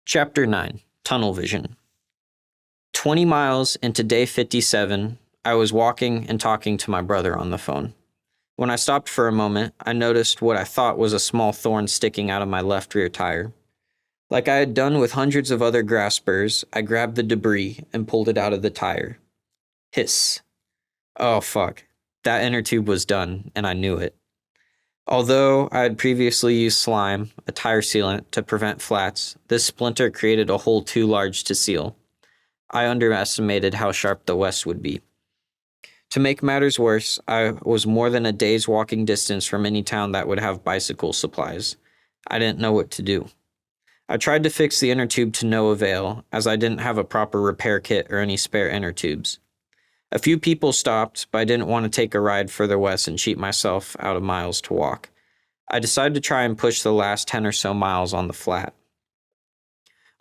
Chapter 9, Tunnel Vision. 20 miles into day 57, I was walking and talking to my brother on the phone. When I stopped for a moment, I noticed what I thought was a small thorn sticking out of my left rear tire. Like I had done with hundreds of other graspers, I grabbed the debris and pulled it out of the tire. Hiss. Oh fuck. That inner tube was done, and I knew it. Although I had previously used slime, a tire sealant, to prevent flats, this splinter created a hole too large to seal. I underestimated how sharp the west would be. To make matters worse, I was more than a day's walking distance from any town that would have bicycle supplies. I didn't know what to do. I tried to fix the inner tube to no avail, as I didn't have a proper repair kit or any spare inner tubes. A few people stopped, but I didn't want to take a ride further west and cheat myself out of miles to walk. I decided to try and push the last 10 or so miles on the flat.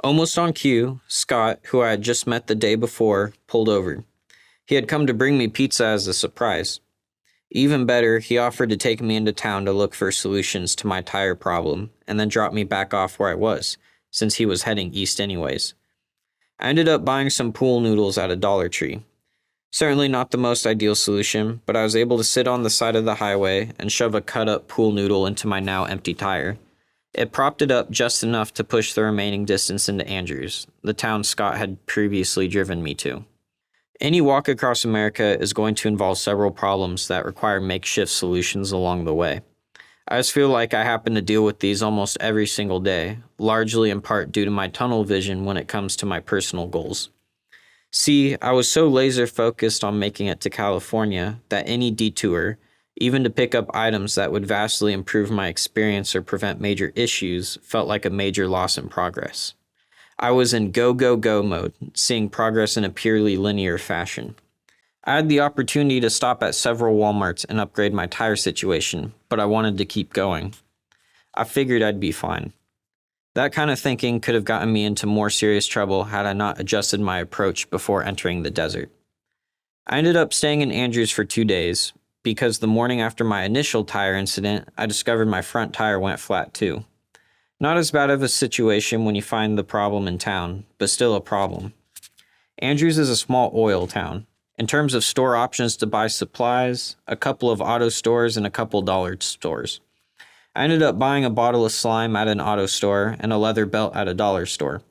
Almost on cue, Scott, who I had just met the day before, pulled over. He had come to bring me pizza as a surprise. Even better, he offered to take me into town to look for solutions to my tire problem, and then drop me back off where I was, since he was heading east anyways. I ended up buying some pool noodles at a Dollar Tree. Certainly not the most ideal solution, but I was able to sit on the side of the highway and shove a cut-up pool noodle into my now empty tire. It propped it up just enough to push the remaining distance into Andrews, the town Scott had previously driven me to. Any walk across America is going to involve several problems that require makeshift solutions along the way. I just feel like I happen to deal with these almost every single day, largely in part due to my tunnel vision when it comes to my personal goals. See, I was so laser focused on making it to California that any detour, even to pick up items that would vastly improve my experience or prevent major issues, felt like a major loss in progress. I was in go, go, go mode, seeing progress in a purely linear fashion. I had the opportunity to stop at several Walmarts and upgrade my tire situation, but I wanted to keep going. I figured I'd be fine. That kind of thinking could have gotten me into more serious trouble had I not adjusted my approach before entering the desert. I ended up staying in Andrews for 2 days, because the morning after my initial tire incident, I discovered my front tire went flat too. Not as bad of a situation when you find the problem in town, but still a problem. Andrews is a small oil town. In terms of store options to buy supplies, a couple of auto stores and a couple dollar stores. I ended up buying a bottle of slime at an auto store and a leather belt at a dollar store.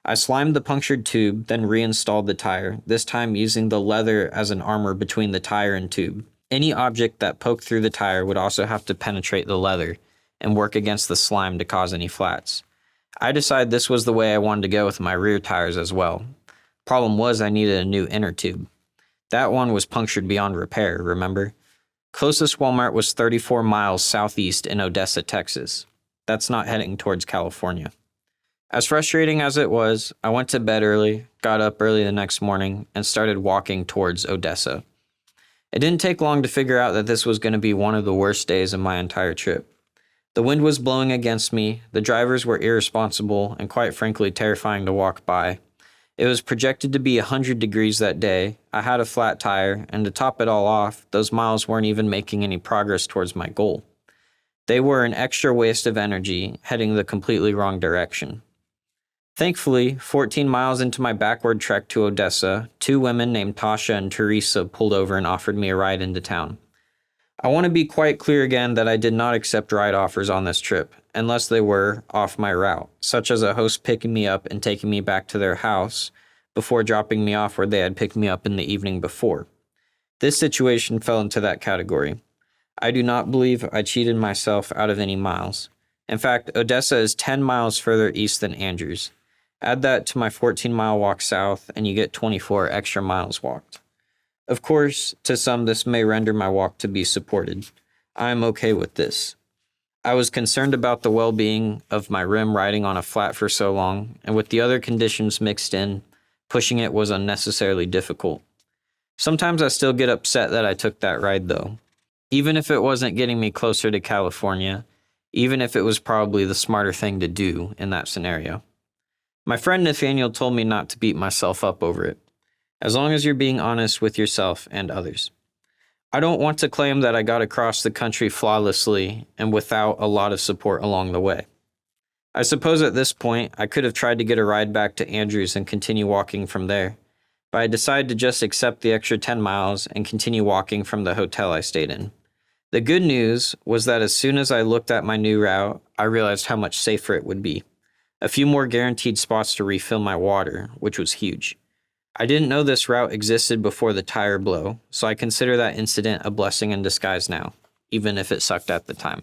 I slimed the punctured tube, then reinstalled the tire, this time using the leather as an armor between the tire and tube. Any object that poked through the tire would also have to penetrate the leather and work against the slime to cause any flats. I decided this was the way I wanted to go with my rear tires as well. Problem was I needed a new inner tube. That one was punctured beyond repair, remember? Closest Walmart was 34 miles southeast in Odessa, Texas. That's not heading towards California. As frustrating as it was, I went to bed early, got up early the next morning, and started walking towards Odessa. It didn't take long to figure out that this was going to be one of the worst days of my entire trip. The wind was blowing against me, the drivers were irresponsible, and quite frankly terrifying to walk by. It was projected to be 100 degrees that day, I had a flat tire, and to top it all off, those miles weren't even making any progress towards my goal. They were an extra waste of energy, heading the completely wrong direction. Thankfully, 14 miles into my backward trek to Odessa, 2 women named Tasha and Teresa pulled over and offered me a ride into town. I want to be quite clear again that I did not accept ride offers on this trip, unless they were off my route, such as a host picking me up and taking me back to their house before dropping me off where they had picked me up in the evening before. This situation fell into that category. I do not believe I cheated myself out of any miles. In fact, Odessa is 10 miles further east than Andrews. Add that to my 14-mile walk south, and you get 24 extra miles walked. Of course, to some this may render my walk to be supported. I am okay with this. I was concerned about the well-being of my rim riding on a flat for so long, and with the other conditions mixed in, pushing it was unnecessarily difficult. Sometimes I still get upset that I took that ride though. Even if it wasn't getting me closer to California, even if it was probably the smarter thing to do in that scenario. My friend Nathaniel told me not to beat myself up over it, as long as you're being honest with yourself and others. I don't want to claim that I got across the country flawlessly and without a lot of support along the way. I suppose at this point, I could have tried to get a ride back to Andrews and continue walking from there, but I decided to just accept the extra 10 miles and continue walking from the hotel I stayed in. The good news was that as soon as I looked at my new route, I realized how much safer it would be. A few more guaranteed spots to refill my water, which was huge. I didn't know this route existed before the tire blow, so I consider that incident a blessing in disguise now, even if it sucked at the time.